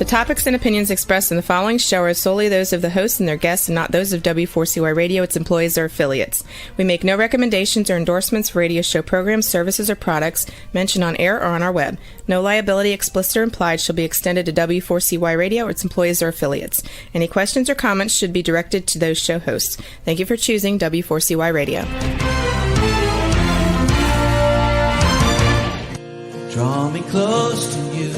topics and opinions expressed in the following show are solely those of the host and their guests and not those of W4CY Radio, its employees, or affiliates. We make no recommendations or endorsements for radio show programs, services, or products mentioned on air or on our web. No liability, explicit or implied, shall be extended to W4CY Radio or its employees or affiliates. Any questions or comments should be directed to those show hosts. Thank you for choosing W4CY Radio. Draw me close to you,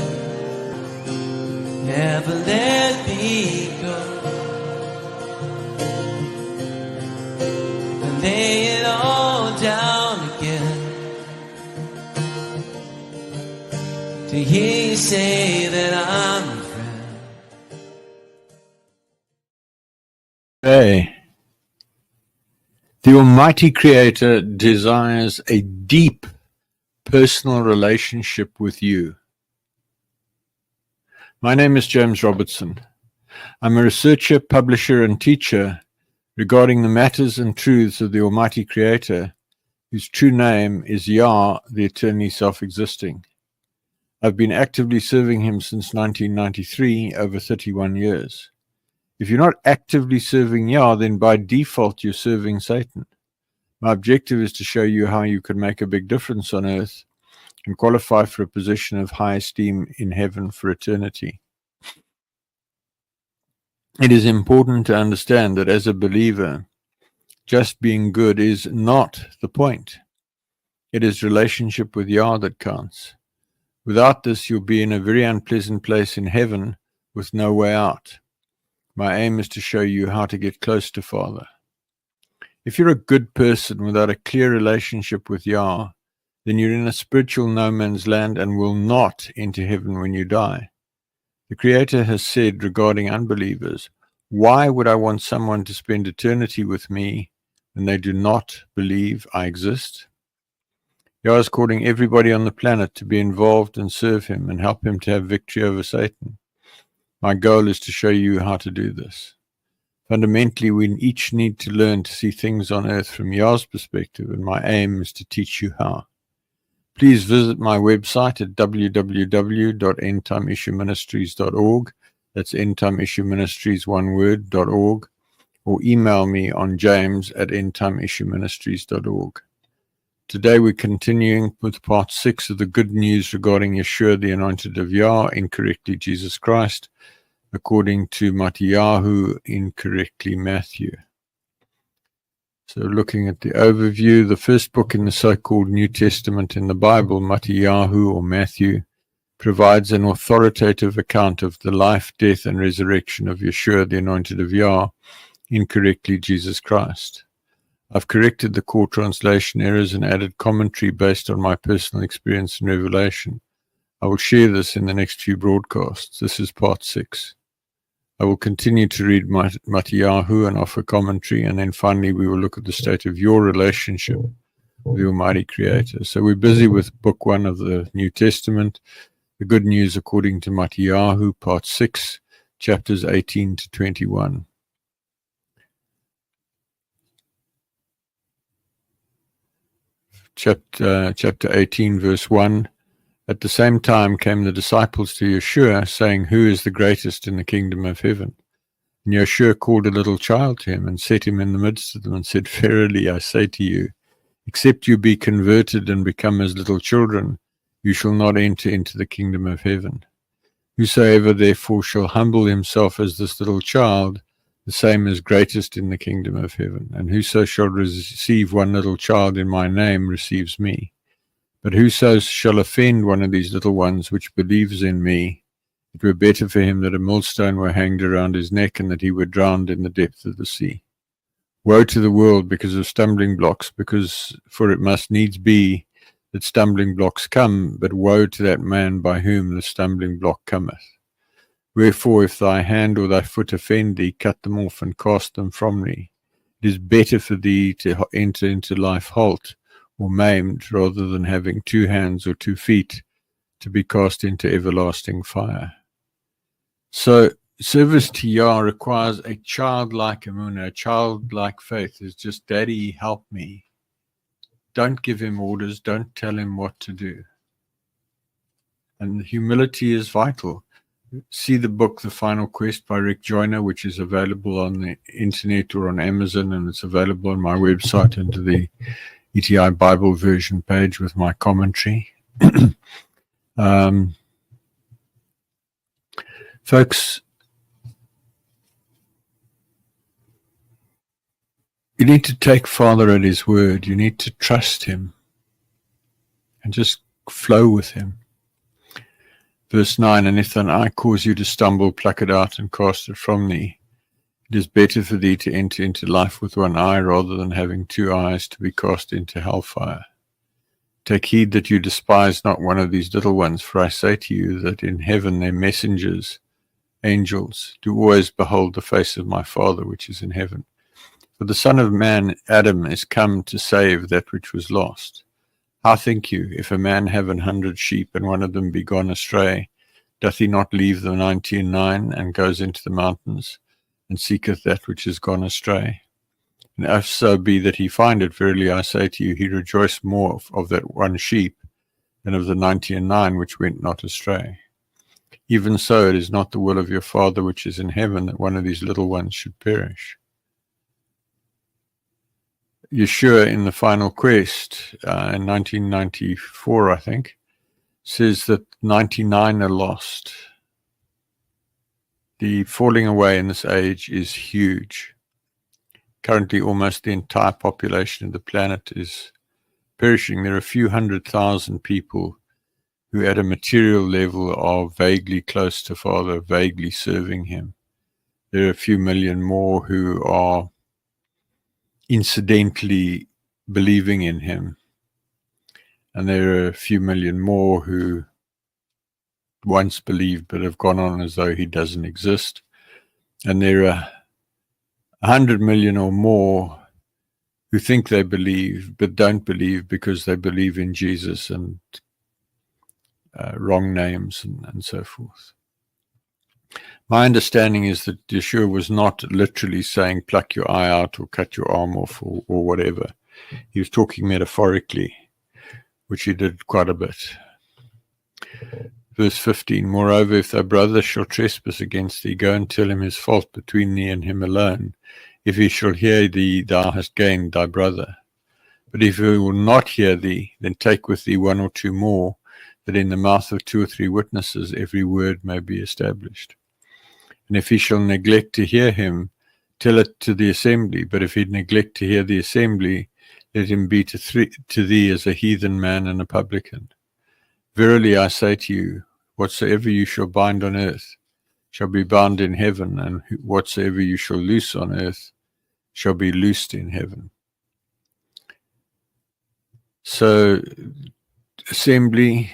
never let me go, and lay it all down again, to hear you say that I'm your friend. Hey, the Almighty Creator desires a deep personal relationship with you. My name is James Robertson. I'm a researcher, publisher, and teacher regarding the matters and truths of the Almighty Creator, whose true name is Yah, the eternally self-existing. I've been actively serving him since 1993, over 31 years. If you're not actively serving Yah, then by default you're serving Satan. My objective is to show you how you can make a big difference on earth and qualify for a position of high esteem in heaven for eternity. It is important to understand that as a believer, just being good is not the point. It is relationship with Yah that counts. Without this, you'll be in a very unpleasant place in heaven with no way out. My aim is to show you how to get close to Father. If you're a good person without a clear relationship with Yah, then you're in a spiritual no man's land and will not enter heaven when you die. The Creator has said regarding unbelievers, why would I want someone to spend eternity with me when they do not believe I exist? Yah is calling everybody on the planet to be involved and serve him and help him to have victory over Satan. My goal is to show you how to do this. Fundamentally, we each need to learn to see things on earth from Yah's perspective, and my aim is to teach you how. Please visit my website at www.endtimeissueministries.org. That's endtimeissueministries, one word, .org, or email me on james@endtimeissueministries.org. Today we're continuing with part 6 of the good news regarding Yahshua, the Anointed of Yah, incorrectly Jesus Christ, according to Matthew, incorrectly Matthew. So looking at the overview, the first book in the so-called New Testament in the Bible, Matthew or Matthew, provides an authoritative account of the life, death, and resurrection of Yahshua, the Anointed of Yah, incorrectly Jesus Christ. I've corrected the core translation errors and added commentary based on my personal experience and revelation. I will share this in the next few broadcasts. This is part 6. I will continue to read Matthew and offer commentary, and then finally we will look at the state of your relationship with the Almighty Creator. So we're busy with book 1 of the New Testament, the good news according to Matthew, part 6, chapters 18 to 21. Chapter 18, verse 1. At the same time came the disciples to Yahshua, saying, who is the greatest in the kingdom of heaven? And Yahshua called a little child to him and set him in the midst of them and said, verily I say to you, except you be converted and become as little children, you shall not enter into the kingdom of heaven. Whosoever therefore shall humble himself as this little child, the same is greatest in the kingdom of heaven. And whoso shall receive one little child in my name receives me. But whoso shall offend one of these little ones which believes in me, it were better for him that a millstone were hanged around his neck and that he were drowned in the depth of the sea. Woe to the world because of stumbling blocks, for it must needs be that stumbling blocks come, but woe to that man by whom the stumbling block cometh. Wherefore, if thy hand or thy foot offend thee, cut them off and cast them from thee. It is better for thee to enter into life halt or maimed, rather than having 2 hands or 2 feet to be cast into everlasting fire. So service to Yah requires a childlike emunah, a childlike faith. It's just, Daddy, help me. Don't give him orders. Don't tell him what to do. And humility is vital. see the book The Final Quest by Rick Joyner, which is available on the internet or on Amazon, and it's available on my website under the ETI Bible version page with my commentary. Folks, you need to take Father at his word. You need to trust him and just flow with him. Verse 9, and if thine eye cause you to stumble, pluck it out and cast it from thee. It is better for thee to enter into life with one eye rather than having two eyes to be cast into hellfire. Take heed that you despise not one of these little ones, for I say to you that in heaven their messengers, angels, do always behold the face of my Father which is in heaven. For the Son of Man, Adam, is come to save that which was lost. How think you, if a man have 100 sheep, and one of them be gone astray, doth he not leave the 99 and goes into the mountains, and seeketh that which is gone astray? And if so be that he find it, verily I say to you, he rejoiced more of that one sheep than of the 99 which went not astray. Even so, it is not the will of your Father which is in heaven that one of these little ones should perish. Yahooshua in The Final Quest in 1994, I think, says that 99 are lost. The falling away in this age is huge. Currently, almost the entire population of the planet is perishing. There are a few 100,000 people who at a material level are vaguely close to Father, vaguely serving him. There are a few million more who are incidentally believing in him. And there are a few million more who once believed but have gone on as though he doesn't exist. And there are 100 million or more who think they believe but don't believe because they believe in Jesus and wrong names and so forth. My understanding is that Yahooshua was not literally saying pluck your eye out or cut your arm off or whatever. He was talking metaphorically, which he did quite a bit. Verse 15, moreover, if thy brother shall trespass against thee, go and tell him his fault between thee and him alone. If he shall hear thee, thou hast gained thy brother. But if he will not hear thee, then take with thee one or two more, that in the mouth of 2 or 3 witnesses every word may be established. And if he shall neglect to hear him, tell it to the assembly. But if he neglect to hear the assembly, let him be to thee as a heathen man and a publican. Verily I say to you, whatsoever you shall bind on earth shall be bound in heaven, and whatsoever you shall loose on earth shall be loosed in heaven. So, assembly,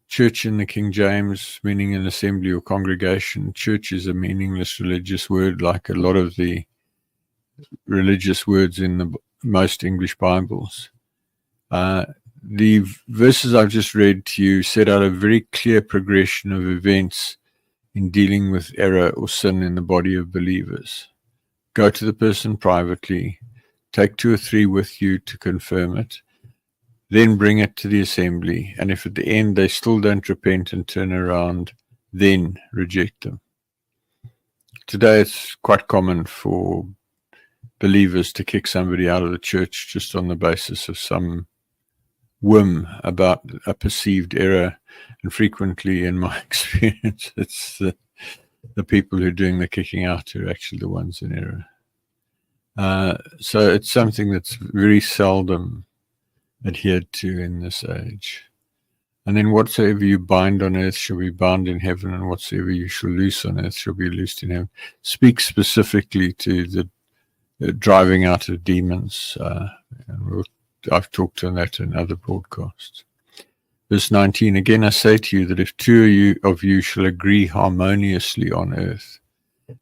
church in the King James, meaning an assembly or congregation. Church is a meaningless religious word, like a lot of the religious words in the most English Bibles. The verses I've just read to you set out a very clear progression of events in dealing with error or sin in the body of believers. Go to the person privately, take 2 or 3 with you to confirm it, then bring it to the assembly, and if at the end they still don't repent and turn around, then reject them. Today it's quite common for believers to kick somebody out of the church just on the basis of some whim about a perceived error, and frequently in my experience it's the people who are doing the kicking out who are actually the ones in error. So it's something that's very seldom adhered to in this age. And then whatsoever you bind on earth shall be bound in heaven, and whatsoever you shall loose on earth shall be loosed in heaven. Speaks specifically to the driving out of demons. And I've talked on that in other broadcasts. Verse 19, again I say to you that if 2 of you shall agree harmoniously on earth,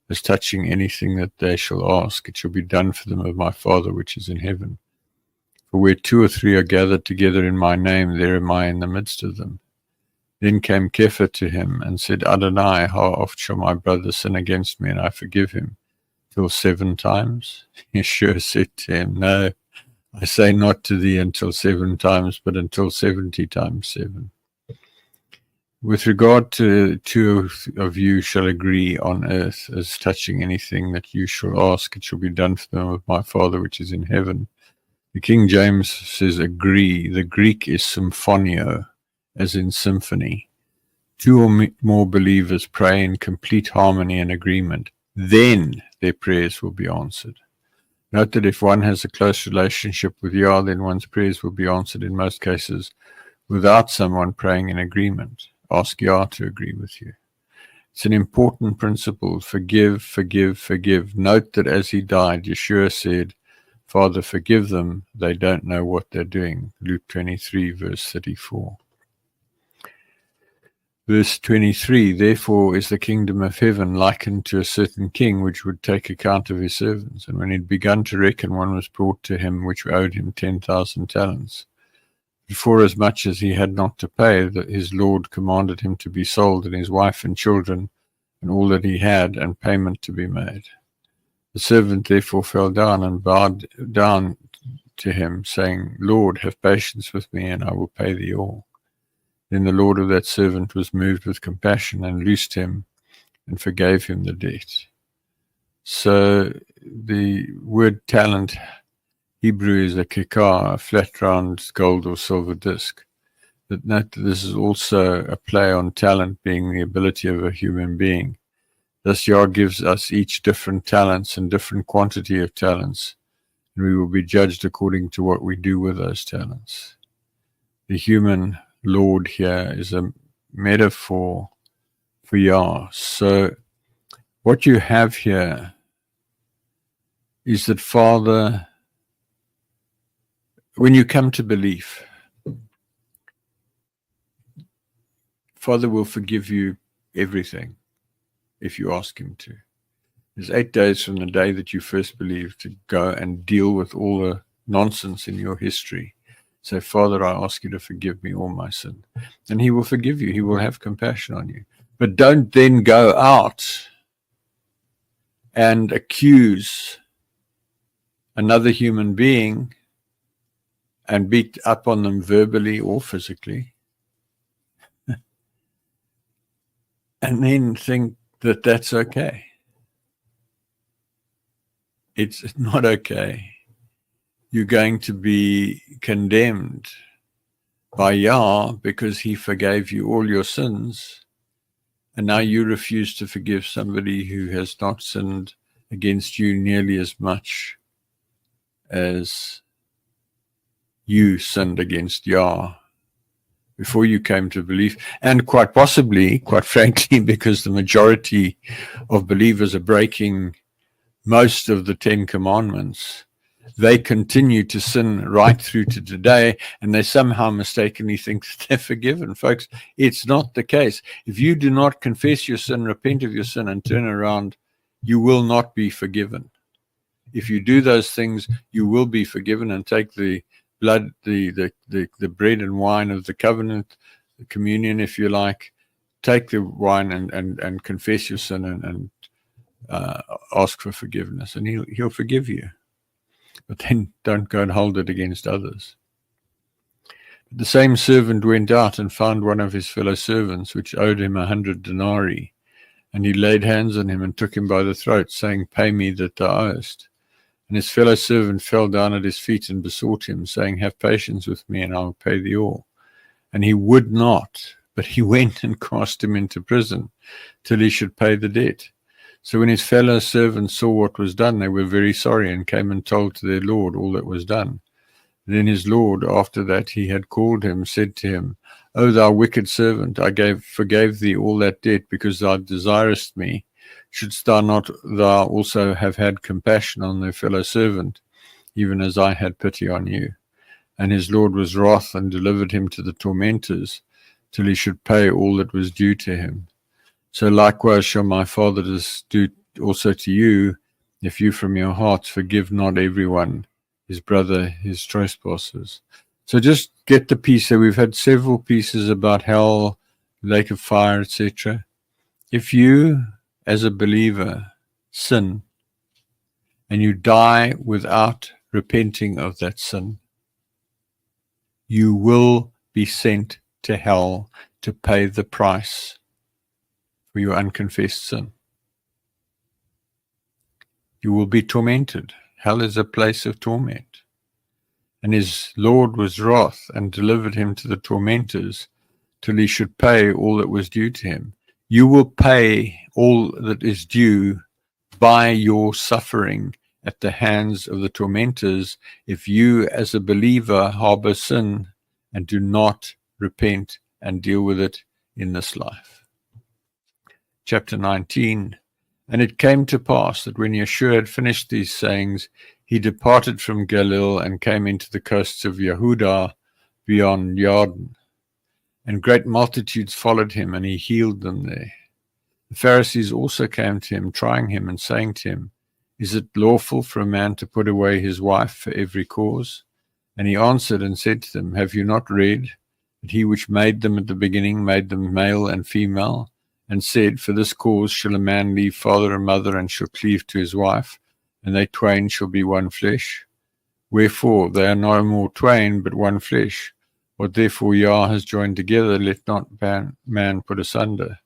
as touching anything that they shall ask, it shall be done for them of my Father which is in heaven. For where 2 or 3 are gathered together in my name, there am I in the midst of them. Then came Kepha to him and said, Adonai, how oft shall my brother sin against me and I forgive him? Till 7 times? Yahooshua said to him, no, I say not to thee until 7 times, but until 70 times 7. With regard to two of you shall agree on earth as touching anything that you shall ask, it shall be done for them of my Father which is in heaven. The King James says agree. The Greek is symphonio, as in symphony. Two or more believers pray in complete harmony and agreement. Then their prayers will be answered. Note that if one has a close relationship with Yah, then one's prayers will be answered in most cases without someone praying in agreement. Ask Yah to agree with you. It's an important principle. Forgive, forgive, forgive. Note that as he died, Yeshua said, Father, forgive them. They don't know what they're doing. Luke 23, verse 34. Verse 23, therefore is the kingdom of heaven likened to a certain king which would take account of his servants. And when he'd begun to reckon, one was brought to him which owed him 10,000 talents. For as much as he had not to pay, that his lord commanded him to be sold, and his wife and children, and all that he had, and payment to be made. The servant therefore fell down and bowed down to him, saying, Lord, have patience with me, and I will pay thee all. Then the lord of that servant was moved with compassion, and loosed him, and forgave him the debt. So the word talent, Hebrew is a kikar, a flat round gold or silver disc. But note that this is also a play on talent being the ability of a human being. Thus Yah gives us each different talents and different quantity of talents, and we will be judged according to what we do with those talents. The human Lord here is a metaphor for Yah. So what you have here is that Father, when you come to belief, Father will forgive you everything if you ask him to. There's 8 days from the day that you first believe to go and deal with all the nonsense in your history. Say, Father, I ask you to forgive me all my sin. And he will forgive you. He will have compassion on you. But don't then go out and accuse another human being and beat up on them verbally or physically, and then think that that's okay. It's not okay. You're going to be condemned by Yah because he forgave you all your sins, and now you refuse to forgive somebody who has not sinned against you nearly as much as you sinned against Yah before you came to belief. And quite possibly, quite frankly, because the majority of believers are breaking most of the 10 commandments, they continue to sin right through to today, and they somehow mistakenly think that they're forgiven. Folks, it's not the case. If you do not confess your sin, repent of your sin, and turn around, you will not be forgiven. If you do those things, you will be forgiven, and take the blood, the bread and wine of the covenant, the communion, if you like. Take the wine and confess your sin and ask for forgiveness, and he'll forgive you. But then don't go and hold it against others. The same servant went out and found one of his fellow servants, which owed him 100 denarii. And he laid hands on him and took him by the throat, saying, Pay me that thou owest. And his fellow servant fell down at his feet and besought him, saying, Have patience with me, and I will pay thee all. And he would not, but he went and cast him into prison till he should pay the debt. So when his fellow servants saw what was done, they were very sorry, and came and told to their lord all that was done. Then his lord, after that he had called him, said to him, O thou wicked servant, I forgave thee all that debt, because thou desirest me. Shouldst thou not thou also have had compassion on thy fellow servant, even as I had pity on you? And his lord was wroth, and delivered him to the tormentors, till he should pay all that was due to him. So likewise shall my Father do also to you, if you from your hearts forgive not everyone his brother his trespasses. So just get the piece there. We've had several pieces about hell, lake of fire, etc. If you, as a believer, sin, and you die without repenting of that sin, you will be sent to hell to pay the price for your unconfessed sin. You will be tormented. Hell is a place of torment. And his Lord was wroth and delivered him to the tormentors till he should pay all that was due to him. You will pay all that is due by your suffering at the hands of the tormentors if you as a believer harbor sin and do not repent and deal with it in this life. Chapter 19. And it came to pass that when Yahooshua had finished these sayings, he departed from Galilee and came into the coasts of Yehudah beyond Jordan. And great multitudes followed him, and he healed them there. The Pharisees also came to him, trying him, and saying to him, Is it lawful for a man to put away his wife for every cause? And he answered and said to them, Have you not read that he which made them at the beginning made them male and female, and said, For this cause shall a man leave father and mother, and shall cleave to his wife, and they twain shall be one flesh? Wherefore they are no more twain, but one flesh. What therefore Yah has joined together, let not man put asunder.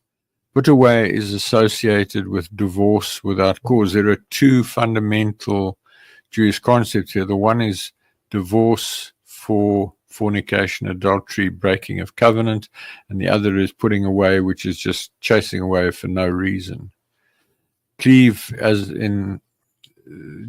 Put away is associated with divorce without cause. There are two fundamental Jewish concepts here. The one is divorce for fornication, adultery, breaking of covenant, and the other is putting away, which is just chasing away for no reason. Cleave, as in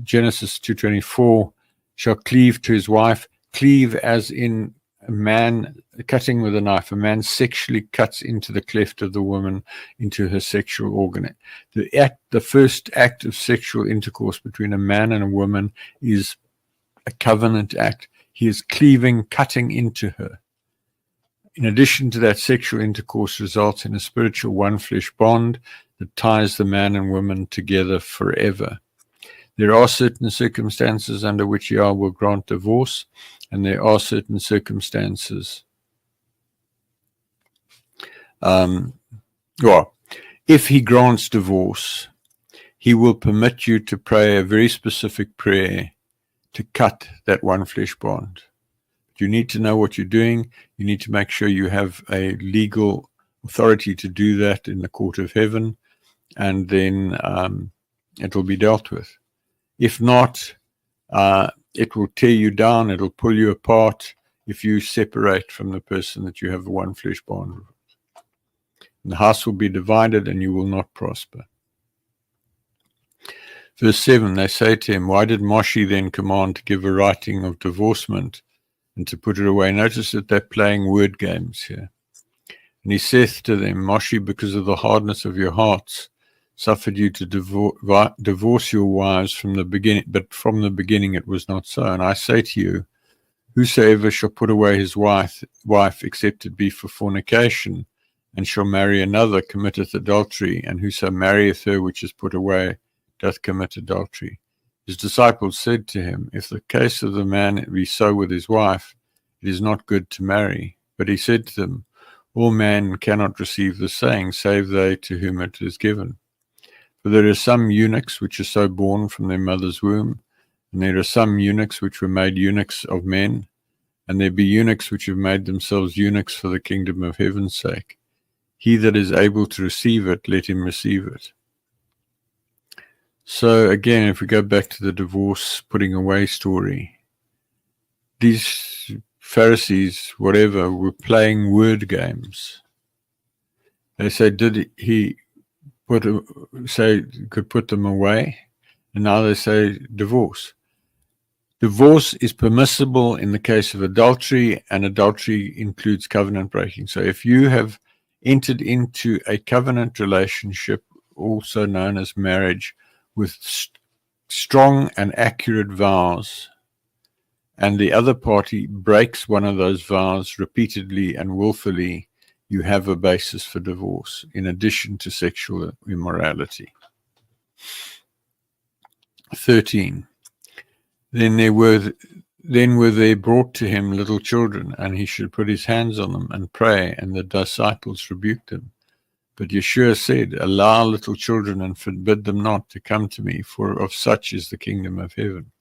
Genesis 2:24, shall cleave to his wife. Cleave, as in a man cutting with a knife. A man sexually cuts into the cleft of the woman, into her sexual organ. The first act of sexual intercourse between a man and a woman is a covenant act. He is cleaving, cutting into her. In addition to that, sexual intercourse results in a spiritual one-flesh bond that ties the man and woman together forever. There are certain circumstances under which Yah will grant divorce, and there are certain circumstances. If he grants divorce, he will permit you to pray a very specific prayer to cut that one flesh bond. You need to know what you're doing. You need to make sure you have a legal authority to do that in the court of heaven, and then it will be dealt with. If not, it will tear you down. It'll pull you apart if you separate from the person that you have a one flesh bond with. And the house will be divided, and you will not prosper. Verse 7, they say to him, Why did Moshe then command to give a writing of divorcement and to put it away? Notice that they're playing word games here. And he saith to them, Moshe, because of the hardness of your hearts, suffered you to divorce your wives from the beginning, but from the beginning it was not so. And I say to you, whosoever shall put away his wife, except it be for fornication, and shall marry another, committeth adultery, and whoso marrieth her which is put away, doth commit adultery. His disciples said to him, If the case of the man be so with his wife, it is not good to marry. But he said to them, All men cannot receive the saying, save they to whom it is given. For there are some eunuchs which are so born from their mother's womb, and there are some eunuchs which were made eunuchs of men, and there be eunuchs which have made themselves eunuchs for the kingdom of heaven's sake. He that is able to receive it, let him receive it. So again, if we go back to the divorce putting away story, these Pharisees, whatever, were playing word games. They say, did he could put them away? And now they say divorce. Divorce is permissible in the case of adultery, and adultery includes covenant breaking. So if you have entered into a covenant relationship, also known as marriage, with strong and accurate vows, and the other party breaks one of those vows repeatedly and willfully, you have a basis for divorce, in addition to sexual immorality. 13. Then were there brought to him little children, and he should put his hands on them and pray, and the disciples rebuked him. But Yahooshua said, Allow little children and forbid them not to come to me, for of such is the kingdom of heaven.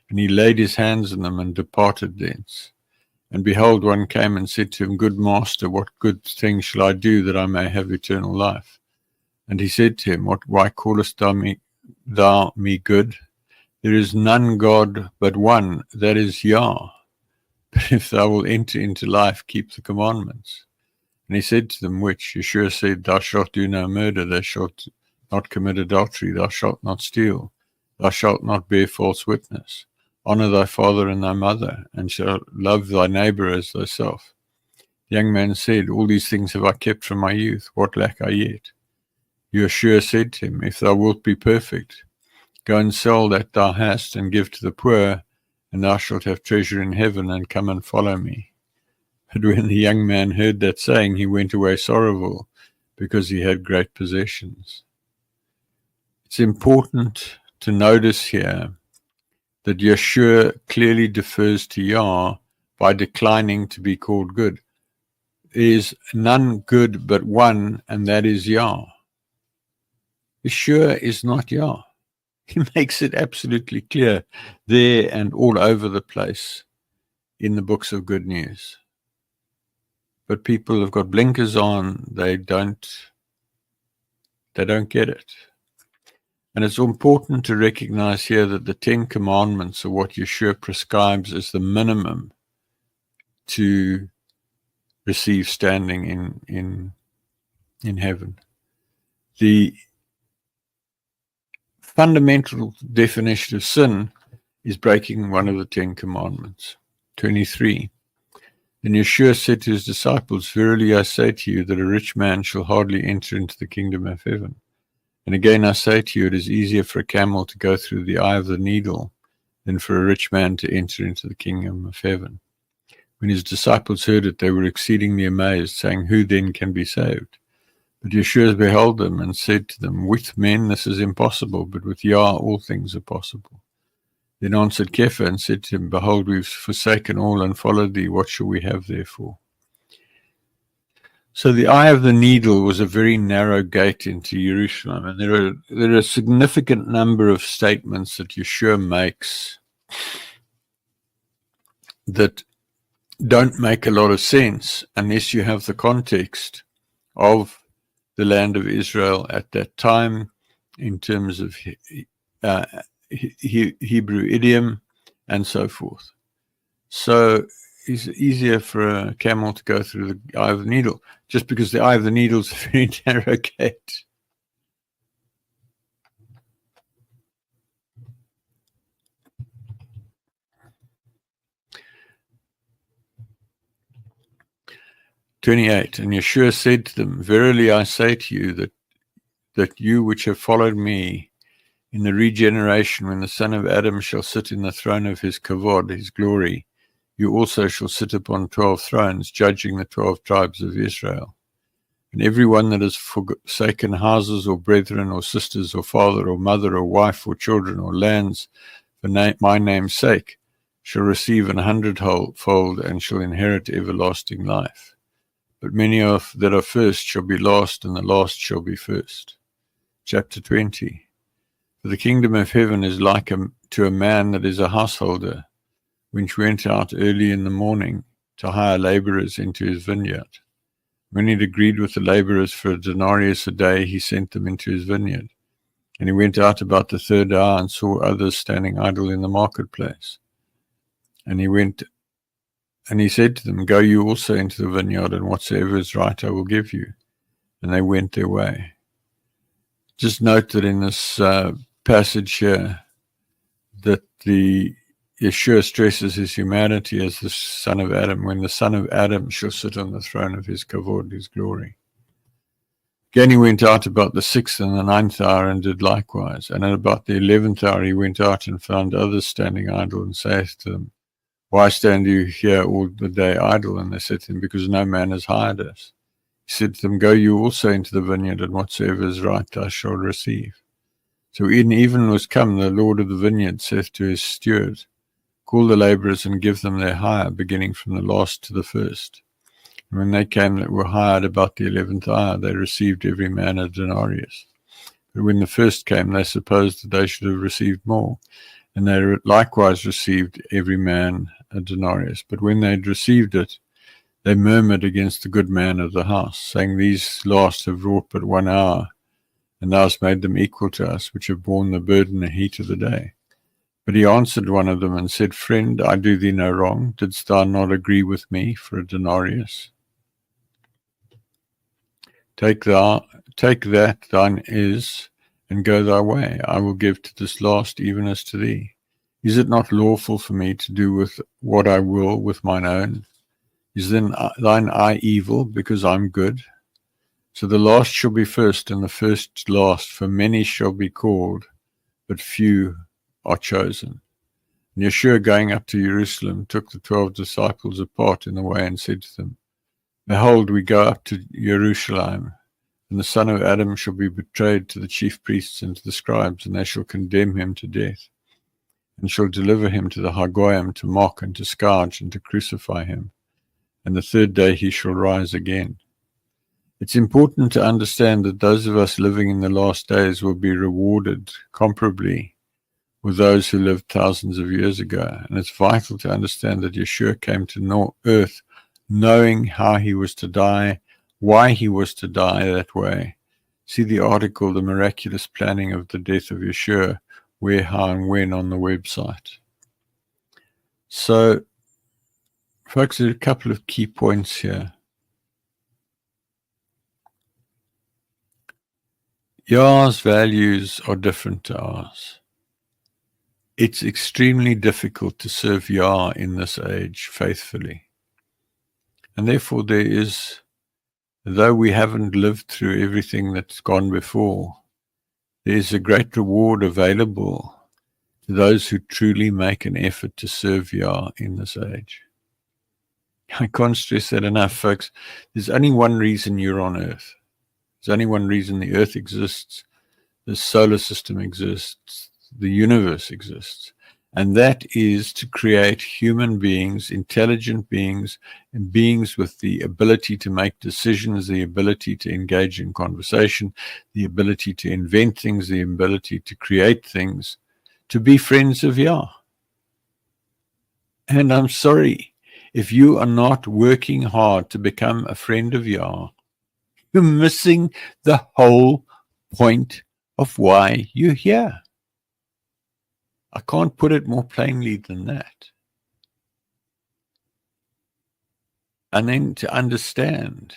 And he laid his hands on them and departed thence. And behold, one came and said to him, Good master, what good thing shall I do that I may have eternal life? And he said to him, Why callest thou me good? There is none God but one, that is Yah. But if thou wilt enter into life, keep the commandments. And he said to them, which? Yeshua said, Thou shalt do no murder, thou shalt not commit adultery, thou shalt not steal, thou shalt not bear false witness. Honor thy father and thy mother, and shalt love thy neighbor as thyself. The young man said, All these things have I kept from my youth. What lack I yet? Yeshua said to him, If thou wilt be perfect, go and sell that thou hast, and give to the poor, and thou shalt have treasure in heaven, and come and follow me. But when the young man heard that saying, he went away sorrowful, because he had great possessions. It's important to notice here that Yeshua clearly defers to Yah by declining to be called good. There is none good but one, and that is Yah. Yeshua is not Yah. He makes it absolutely clear there and all over the place in the books of good news. But people have got blinkers on. They don't get it. And it's important to recognize here that the 10 commandments are what Yeshua prescribes as the minimum to receive standing in heaven. The fundamental definition of sin is breaking one of the 10 commandments. 23. Then Yeshua said to his disciples, Verily I say to you that a rich man shall hardly enter into the kingdom of heaven. And again I say to you, it is easier for a camel to go through the eye of the needle than for a rich man to enter into the kingdom of heaven. When his disciples heard it, they were exceedingly amazed, saying, Who then can be saved? But Yeshua beheld them and said to them, With men this is impossible, but with Yah all things are possible. Then answered Kepha and said to him, Behold, we've forsaken all and followed thee. What shall we have therefore? So the eye of the needle was a very narrow gate into Jerusalem. And there are a significant number of statements that Yeshua makes that don't make a lot of sense unless you have the context of the land of Israel at that time in terms of Hebrew idiom and so forth. So it's easier for a camel to go through the eye of the needle, just because the eye of the needle is a very narrow gate. "28. And Yeshua said to them, Verily I say to you that you which have followed me in the regeneration, when the Son of Adam shall sit in the throne of his kavod, his glory, you also shall sit upon 12 thrones, judging the 12 tribes of Israel. And every one that has forsaken houses or brethren or sisters or father or mother or wife or children or lands for my name's sake shall receive 100-fold and shall inherit everlasting life. But many that are first shall be last, and the last shall be first." Chapter 20. "For the kingdom of heaven is like to a man that is a householder, which went out early in the morning to hire laborers into his vineyard. When he had agreed with the laborers for a denarius a day, he sent them into his vineyard. And he went out about the 3rd hour and saw others standing idle in the marketplace. And he said to them, Go you also into the vineyard, and whatsoever is right I will give you. And they went their way." Just note that in this passage here, that the Yeshua stresses his humanity as the Son of Adam, when the Son of Adam shall sit on the throne of his kavod, his glory. Again he went out about the 6th and the 9th hour and did likewise. And at about the 11th hour he went out and found others standing idle, and saith to them, Why stand you here all the day idle? And they said to him, Because no man has hired us. He said to them, Go you also into the vineyard, and whatsoever is right I shall receive. So when even was come, the Lord of the vineyard saith to his steward, Call the laborers and give them their hire, beginning from the last to the first. And when they came that were hired about the 11th hour, they received every man a denarius. But when the first came, they supposed that they should have received more. And they likewise received every man a denarius. But when they had received it, they murmured against the good man of the house, saying, These last have wrought but 1 hour, and thou hast made them equal to us, which have borne the burden and heat of the day. But he answered one of them and said, Friend, I do thee no wrong. Didst thou not agree with me for a denarius? Take that thine is, and go thy way. I will give to this last even as to thee. Is it not lawful for me to do with what I will with mine own? Is then thine eye evil, because I'm good? So the last shall be first, and the first last, for many shall be called, but few are chosen. And Yahshua, going up to Jerusalem, took the 12 disciples apart in the way and said to them, Behold, we go up to Jerusalem, and the Son of Adam shall be betrayed to the chief priests and to the scribes, and they shall condemn him to death, and shall deliver him to the Hagoyim to mock and to scourge and to crucify him. And the third day he shall rise again. It's important to understand that those of us living in the last days will be rewarded comparably with those who lived thousands of years ago. And it's vital to understand that Yahshua came to earth knowing how he was to die, why he was to die that way. See the article, The Miraculous Planning of the Death of Yahshua, Where, How, and When on the website. So, folks, there are a couple of key points here. Yah's values are different to ours. It's extremely difficult to serve Yah in this age faithfully. And therefore there is, though we haven't lived through everything that's gone before, there is a great reward available to those who truly make an effort to serve Yah in this age. I can't stress that enough, folks. There's only one reason you're on earth. There's only one reason the earth exists, the solar system exists, the universe exists. And that is to create human beings, intelligent beings, and beings with the ability to make decisions, the ability to engage in conversation, the ability to invent things, the ability to create things, to be friends of Yah. And I'm sorry, if you are not working hard to become a friend of Yah, you're missing the whole point of why you're here. I can't put it more plainly than that. And then to understand,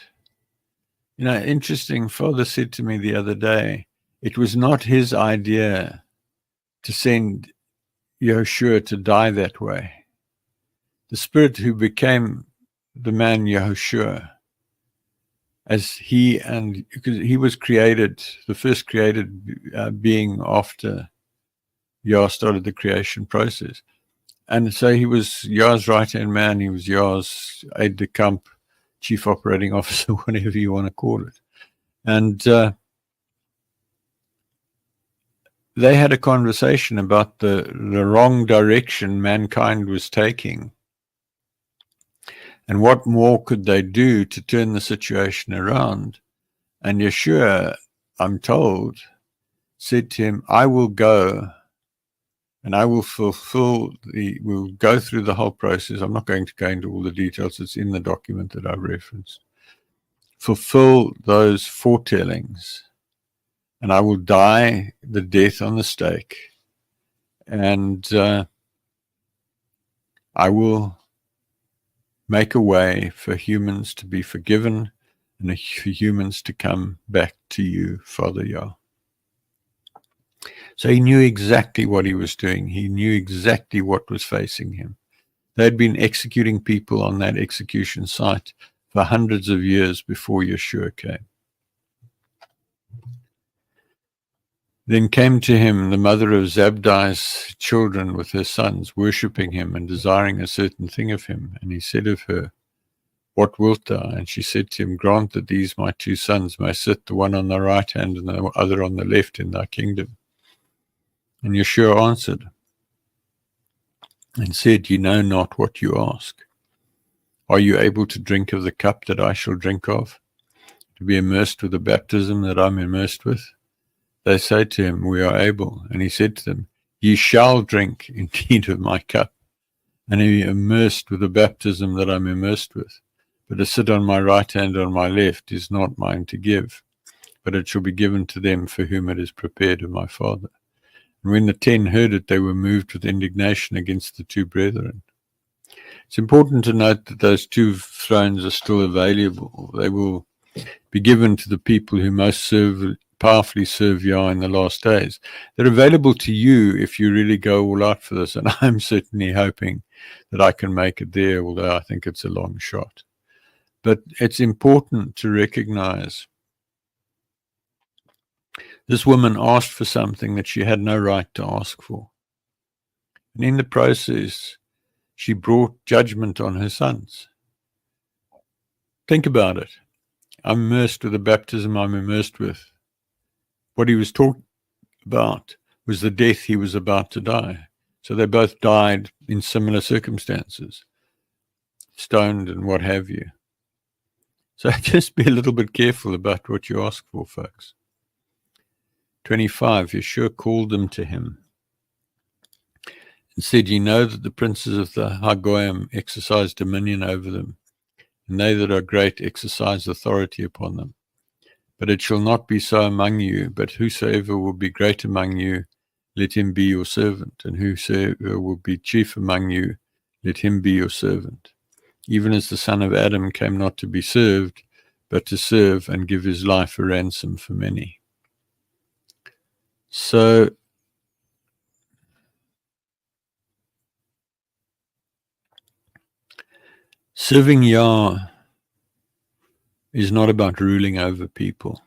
interesting, Father said to me the other day, it was not his idea to send Yahshua to die that way. The Spirit who became the man Yahooshua, because he was created, the first created being after Yah started the creation process. And so he was Yah's right-hand man, he was Yah's aide-de-camp, chief operating officer, whatever you want to call it. And they had a conversation about the wrong direction mankind was taking. And what more could they do to turn the situation around? And Yahshua, I'm told, said to him, I will go and I will we'll go through the whole process. I'm not going to go into all the details. It's in the document that I've referenced. Fulfill those foretellings. And I will die the death on the stake. And I will make a way for humans to be forgiven and for humans to come back to you, Father Yah. So he knew exactly what he was doing. He knew exactly what was facing him. They had been executing people on that execution site for hundreds of years before Yahshua came. Then came to him the mother of Zabdi's children with her sons, worshipping him and desiring a certain thing of him. And he said of her, What wilt thou? And she said to him, Grant that these my 2 sons may sit, the one on the right hand and the other on the left, in thy kingdom. And Yahshua answered and said, Ye know not what you ask. Are you able to drink of the cup that I shall drink of, to be immersed with the baptism that I'm immersed with? They say to him, We are able. And he said to them, Ye shall drink indeed of my cup, and be immersed with the baptism that I'm immersed with. But to sit on my right hand or on my left is not mine to give, but it shall be given to them for whom it is prepared of my Father. And when the 10 heard it, they were moved with indignation against the 2 brethren. It's important to note that those 2 thrones are still available. They will be given to the people who most powerfully serve Yah in the last days. They're available to you if you really go all out for this, and I'm certainly hoping that I can make it there, although I think it's a long shot. But it's important to recognize this woman asked for something that she had no right to ask for. And in the process, she brought judgment on her sons. Think about it. I'm immersed with the baptism I'm immersed with. What he was talking about was the death he was about to die. So they both died in similar circumstances, stoned and what have you. So just be a little bit careful about what you ask for, folks. 25, Yeshua called them to him and said, Ye know that the princes of the Hagoyim exercise dominion over them, and they that are great exercise authority upon them. But it shall not be so among you, but whosoever will be great among you, let him be your servant, and whosoever will be chief among you, let him be your servant. Even as the Son of Adam came not to be served, but to serve and give his life a ransom for many. So, serving Yah is not about ruling over people.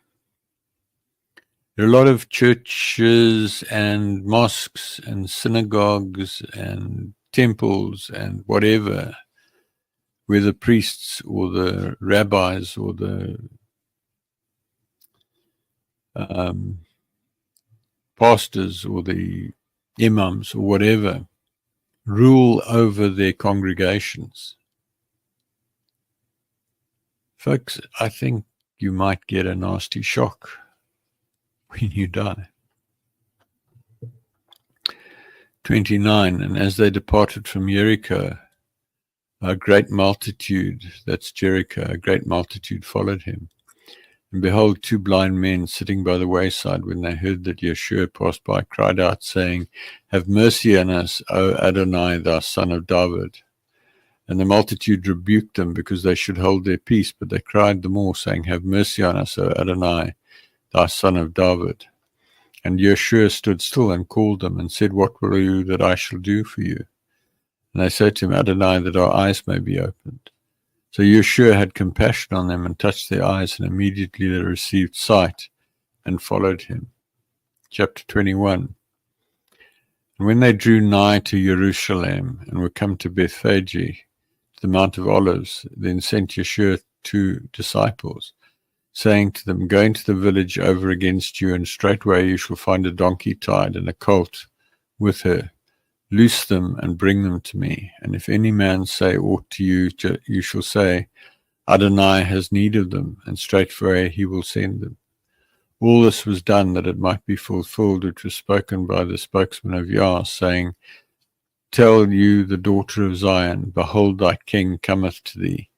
There are a lot of churches and mosques and synagogues and temples and whatever, where the priests or the rabbis or the pastors or the imams or whatever rule over their congregations. Folks, I think you might get a nasty shock when you die. 29, and as they departed from Jericho, a great multitude, that's Jericho, a great multitude followed him. And behold, 2 blind men sitting by the wayside, when they heard that Yeshua passed by, cried out, saying, Have mercy on us, O Adonai, thou son of David. And the multitude rebuked them, because they should hold their peace, but they cried the more, saying, Have mercy on us, O Adonai, thou son of David. And Yeshua stood still and called them, and said, What will you that I shall do for you? And they said to him, Adonai, that our eyes may be opened. So Yeshua had compassion on them and touched their eyes, and immediately they received sight and followed him. Chapter 21. And when they drew nigh to Jerusalem and were come to Bethphage, to the Mount of Olives, then sent Yeshua 2 disciples, saying to them, Go into the village over against you, and straightway you shall find a donkey tied and a colt with her. Loose them and bring them to me. And if any man say aught to you, you shall say, Adonai has need of them, and straightway he will send them. All this was done that it might be fulfilled, which was spoken by the spokesman of Yah, saying, Tell you the daughter of Zion, Behold, thy king cometh to thee,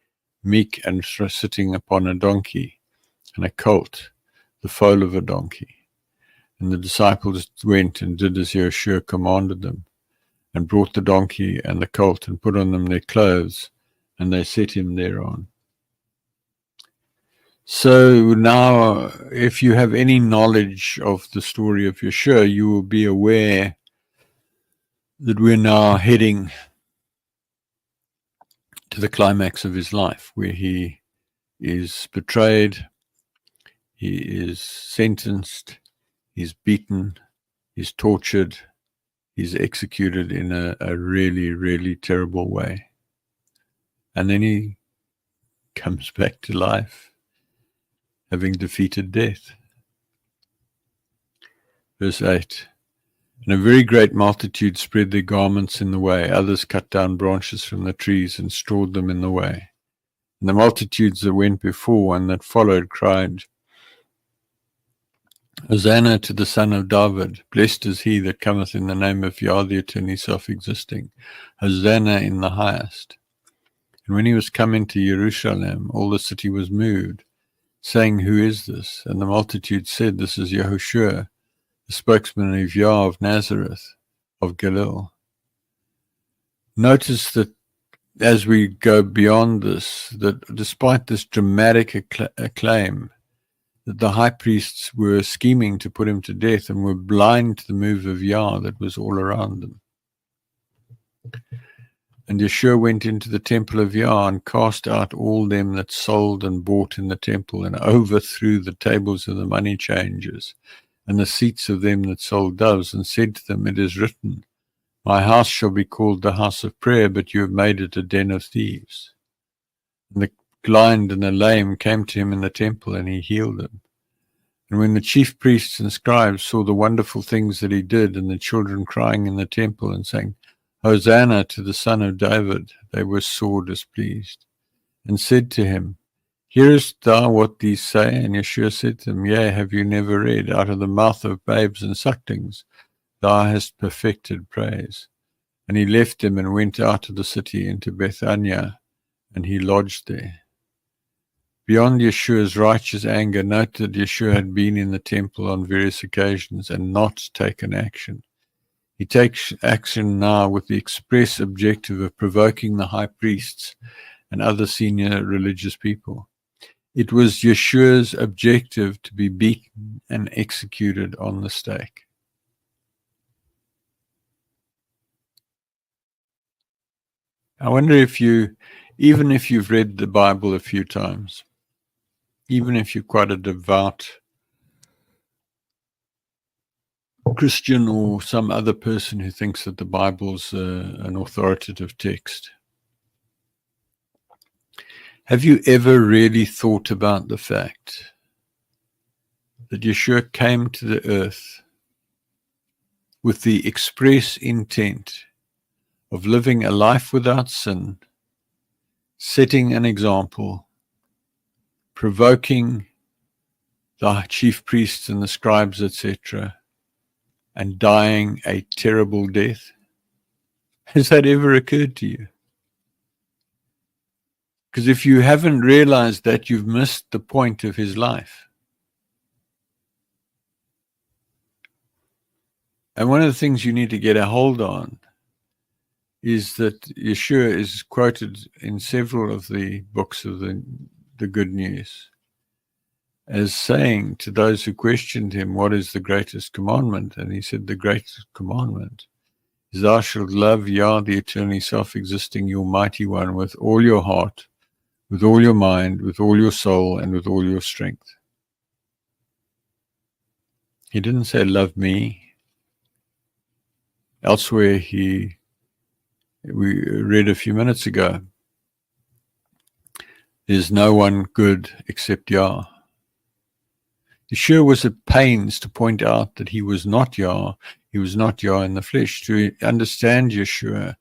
meek and sitting upon a donkey, and a colt, the foal of a donkey. And the disciples went and did as Yeshua commanded them, and brought the donkey and the colt, and put on them their clothes, and they set him thereon. So now, if you have any knowledge of the story of Yeshua, you will be aware that we're now heading to the climax of his life, where he is betrayed, he is sentenced, he's beaten, he's tortured, he's executed in a really, really terrible way. And then he comes back to life, having defeated death. Verse 8. And a very great multitude spread their garments in the way. Others cut down branches from the trees and strawed them in the way. And the multitudes that went before and that followed cried, Hosanna to the Son of David. Blessed is he that cometh in the name of Yah, the eternally self-existing. Hosanna in the highest. And when he was come into Jerusalem, all the city was moved, saying, Who is this? And the multitude said, This is Yahooshua, the spokesman of Yah of Nazareth, of Galilee. Notice that as we go beyond this, that despite this dramatic acclaim, that the high priests were scheming to put him to death and were blind to the move of Yah that was all around them. And Yeshua went into the temple of Yah and cast out all them that sold and bought in the temple, and overthrew the tables of the money changers and the seats of them that sold doves, and said to them, It is written, My house shall be called the house of prayer, but you have made it a den of thieves. And the blind and the lame came to him in the temple, and he healed them. And when the chief priests and scribes saw the wonderful things that he did, and the children crying in the temple and saying, Hosanna to the Son of David, they were sore displeased, and said to him, Hearest thou what these say? And Yeshua said to them, Yea, have you never read, Out of the mouth of babes and sucklings thou hast perfected praise? And he left him and went out of the city into Bethania, and he lodged there. Beyond Yeshua's righteous anger, note that Yeshua had been in the temple on various occasions and not taken action. He takes action now with the express objective of provoking the high priests and other senior religious people. It was Yeshua's objective to be beaten and executed on the stake. I wonder if you, even if you've read the Bible a few times, even if you're quite a devout Christian or some other person who thinks that the Bible's an authoritative text, have you ever really thought about the fact that Yeshua came to the earth with the express intent of living a life without sin, setting an example, provoking the chief priests and the scribes, etc., and dying a terrible death? Has that ever occurred to you? Because if you haven't realized that, you've missed the point of his life. And one of the things you need to get a hold on is that Yeshua is quoted in several of the books of the good news as saying to those who questioned him, what is the greatest commandment? And he said, the greatest commandment is thou shalt love Yah, the eternally self-existing, your mighty one, with all your heart, with all your mind, with all your soul, and with all your strength. He didn't say, love me. Elsewhere, we read a few minutes ago, there's no one good except Yah. Yeshua was at pains to point out that he was not Yah. He was not Yah in the flesh. To understand Yeshua,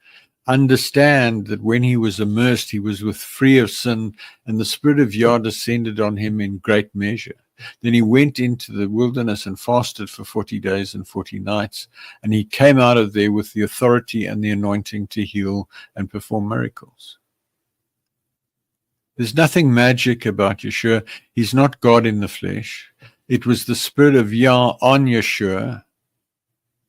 understand that when he was immersed, he was free of sin, and the Spirit of Yah descended on him in great measure. Then he went into the wilderness and fasted for 40 days and 40 nights, and he came out of there with the authority and the anointing to heal and perform miracles. There's nothing magic about Yeshua. He's not God in the flesh. It was the Spirit of Yah on Yeshua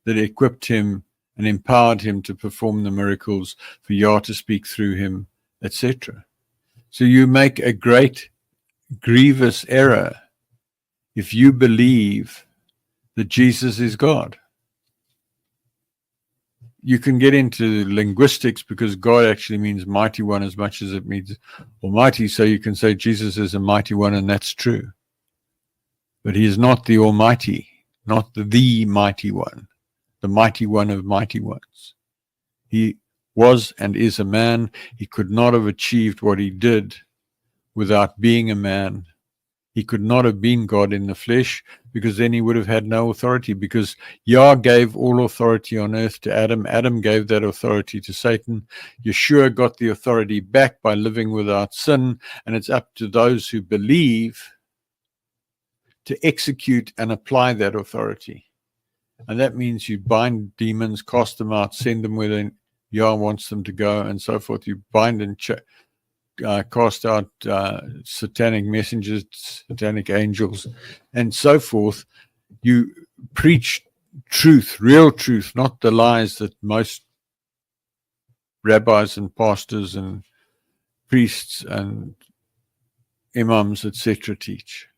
that equipped him and empowered him to perform the miracles, for Yah to speak through him, etc. So you make a great, grievous error if you believe that Jesus is God. You can get into linguistics because God actually means mighty one as much as it means almighty, so you can say Jesus is a mighty one, and that's true. But he is not the Almighty, not the mighty one, the mighty one of mighty ones. He was and is a man. He could not have achieved what he did without being a man. He could not have been God in the flesh, because then he would have had no authority, because Yah gave all authority on earth to Adam. Adam gave that authority to Satan. Yeshua got the authority back by living without sin, and it's up to those who believe to execute and apply that authority. And that means you bind demons, cast them out, send them where Yah wants them to go, and so forth. You bind and cast out satanic messengers, satanic angels, and so forth. You preach truth, real truth, not the lies that most rabbis and pastors and priests and imams, etc., teach.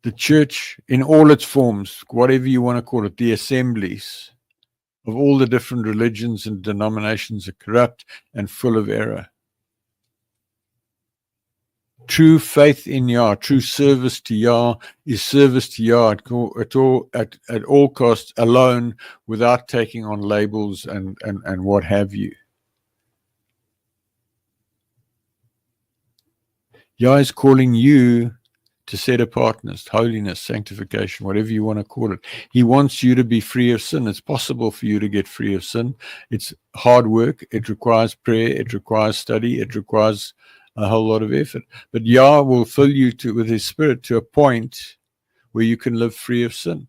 The church, in all its forms, whatever you want to call it, the assemblies of all the different religions and denominations, are corrupt and full of error. True faith in Yah, true service to Yah, is service to Yah at all costs, alone, without taking on labels and what have you. Yah is calling you to set apartness, holiness, sanctification, whatever you want to call it. He wants you to be free of sin. It's possible for you to get free of sin. It's hard work. It requires prayer. It requires study. It requires a whole lot of effort. But Yah will fill you with His Spirit to a point where you can live free of sin.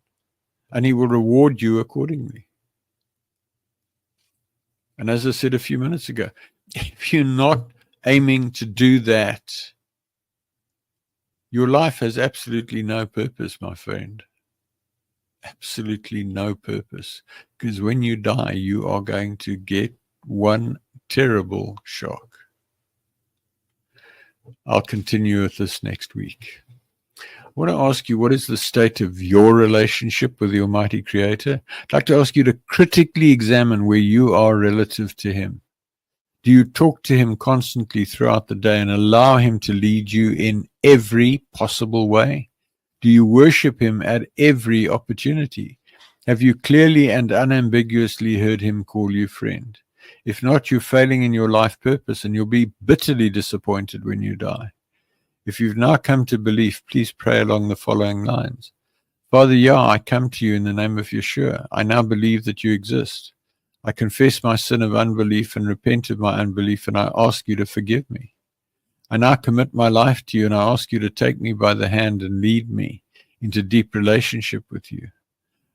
And He will reward you accordingly. And as I said a few minutes ago, if you're not aiming to do that, your life has absolutely no purpose, my friend. Absolutely no purpose. Because when you die, you are going to get one terrible shock. I'll continue with this next week. I want to ask you, what is the state of your relationship with the Almighty Creator? I'd like to ask you to critically examine where you are relative to Him. Do you talk to Him constantly throughout the day and allow Him to lead you in every possible way? Do you worship Him at every opportunity? Have you clearly and unambiguously heard Him call you friend? If not, you're failing in your life purpose, and you'll be bitterly disappointed when you die. If you've now come to belief, please pray along the following lines. Father Yah, I come to you in the name of Yeshua. I now believe that you exist. I confess my sin of unbelief and repent of my unbelief, and I ask you to forgive me. I now commit my life to you, and I ask you to take me by the hand and lead me into deep relationship with you.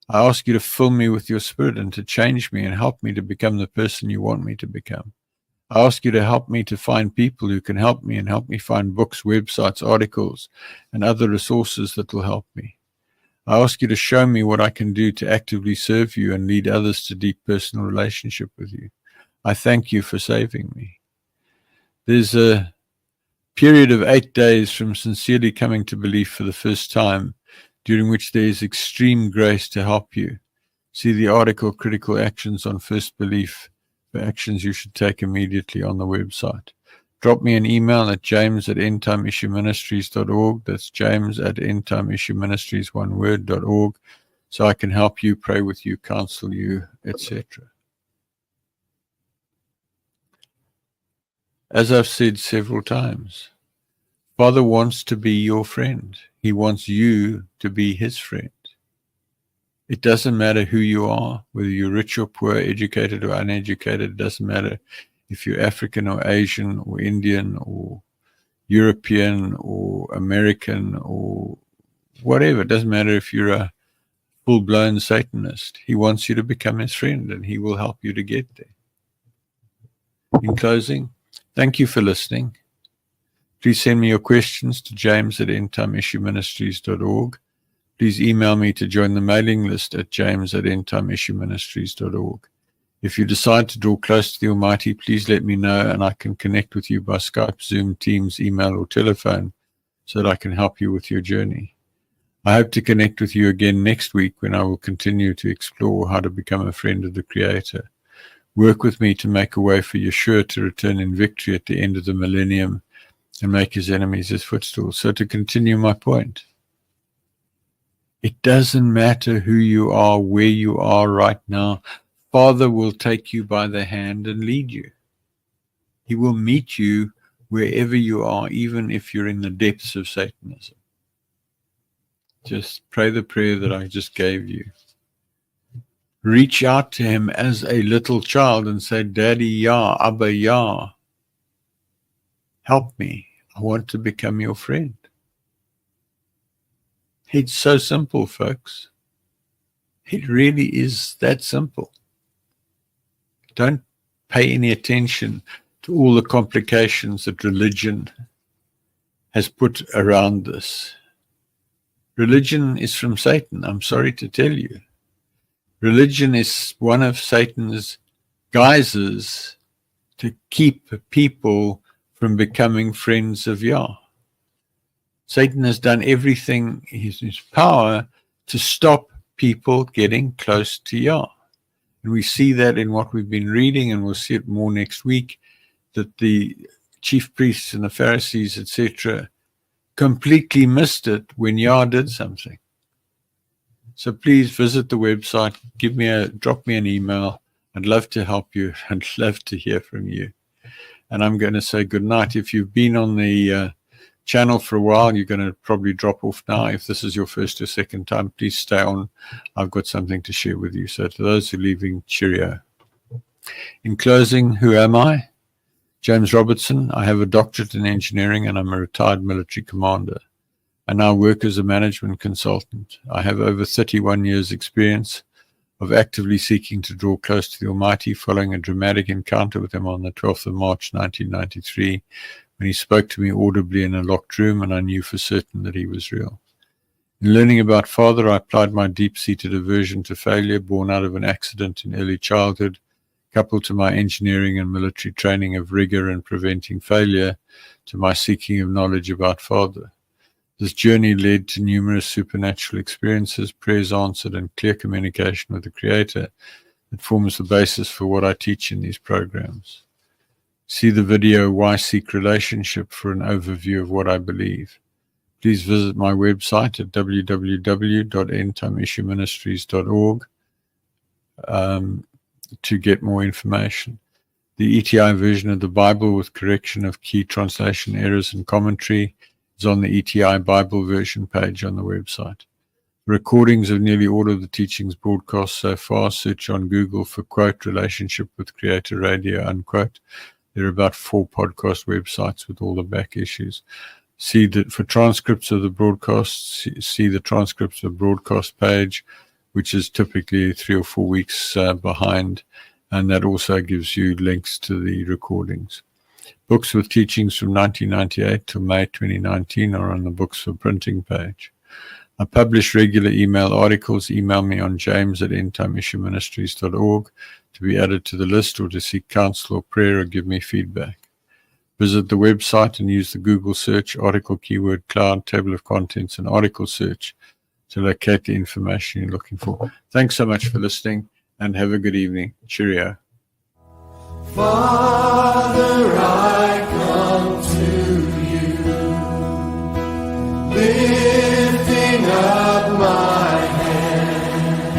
I ask you to fill me with your Spirit and to change me and help me to become the person you want me to become. I ask you to help me to find people who can help me, and help me find books, websites, articles, and other resources that will help me. I ask you to show me what I can do to actively serve you and lead others to deep personal relationship with you. I thank you for saving me. There's a period of 8 days from sincerely coming to belief for the first time, during which there is extreme grace to help you. See the article, Critical Actions on First Belief, for actions you should take immediately, on the website. Drop me an email at james@endtimeissueministries.org. That's james@endtimeissueministries, one word.org, so I can help you, pray with you, counsel you, etc. As I've said several times, Father wants to be your friend. He wants you to be His friend. It doesn't matter who you are, whether you're rich or poor, educated or uneducated. It doesn't matter if you're African or Asian or Indian or European or American or whatever. It doesn't matter if you're a full-blown Satanist. He wants you to become His friend, and He will help you to get there. In closing, thank you for listening. Please send me your questions to james@endtimeissueministries.org. Please email me to join the mailing list at james@endtimeissueministries.org. If you decide to draw close to the Almighty, please let me know, and I can connect with you by Skype, Zoom, Teams, email, or telephone, so that I can help you with your journey. I hope to connect with you again next week, when I will continue to explore how to become a friend of the Creator. Work with me to make a way for Yeshua to return in victory at the end of the millennium and make His enemies His footstools. So to continue my point, it doesn't matter who you are, where you are right now. Father will take you by the hand and lead you. He will meet you wherever you are, even if you're in the depths of Satanism. Just pray the prayer that I just gave you. Reach out to Him as a little child and say, Daddy Yah, Abba Yah, help me. I want to become your friend. It's so simple, folks. It really is that simple. Don't pay any attention to all the complications that religion has put around this. Religion is from Satan, I'm sorry to tell you. Religion is one of Satan's guises to keep people from becoming friends of Yah. Satan has done everything in his power to stop people getting close to Yah. And we see that in what we've been reading, and we'll see it more next week, that the chief priests and the Pharisees, etc., completely missed it when Yah did something. So please visit the website, drop me an email. I'd love to help you. I'd love to hear from you. And I'm going to say good night. If you've been on the channel for a while, you're going to probably drop off now. If this is your first or second time, please stay on. I've got something to share with you. So to those who are leaving, cheerio. In closing, who am I? James Robertson. I have a doctorate in engineering and I'm a retired military commander. I now work as a management consultant. I have over 31 years experience of actively seeking to draw close to the Almighty following a dramatic encounter with him on the 12th of March 1993 when he spoke to me audibly in a locked room and I knew for certain that he was real. In learning about Father, I applied my deep-seated aversion to failure born out of an accident in early childhood, coupled to my engineering and military training of rigor and preventing failure, to my seeking of knowledge about Father. This journey led to numerous supernatural experiences, prayers answered, and clear communication with the Creator that forms the basis for what I teach in these programs. See the video, Why Seek Relationship, for an overview of what I believe. Please visit my website at www.endtimeissueministries.org to get more information. The ETI version of the Bible with correction of key translation errors and commentary is on the ETI Bible version page on the website. Recordings of nearly all of the teachings broadcast so far, search on Google for quote Relationship with Creator Radio unquote. There are about 4 podcast websites with all the back issues. See that for transcripts of the broadcasts, see the transcripts of the broadcast page, which is typically 3 or 4 weeks behind, and that also gives you links to the recordings. Books with teachings from 1998 to May 2019 are on the Books for Printing page. I publish regular email articles. Email me on james@endtimeissueministries.org to be added to the list or to seek counsel or prayer or give me feedback. Visit the website and use the Google search, article keyword cloud, table of contents, and article search to locate the information you're looking for. Thanks so much for listening and have a good evening. Cheerio. Father, I come to you, lifting up my hands.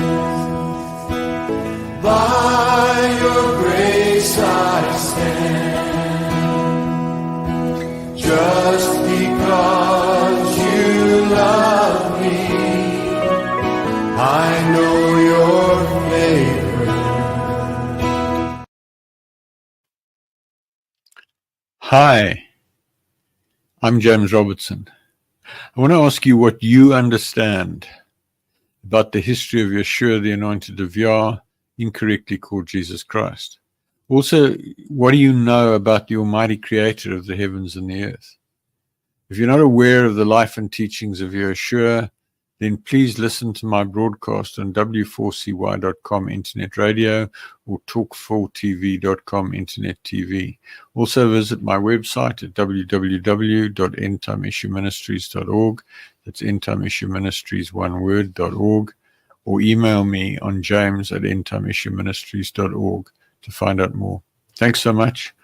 By your grace I stand, just because you love me. I know your favor. Hi, I'm James Robertson. I want to ask you what you understand about the history of Yahooshua, the Anointed of Yah, incorrectly called Jesus Christ. Also, what do you know about the Almighty Creator of the heavens and the earth? If you're not aware of the life and teachings of Yahooshua, then please listen to my broadcast on w4cy.com internet radio or talk4tv.com internet TV. Also visit my website at www.endtimeissueministries.org. That's endtimeissueministries, one word, .org, or email me on james@endtimeissueministries.org to find out more. Thanks so much.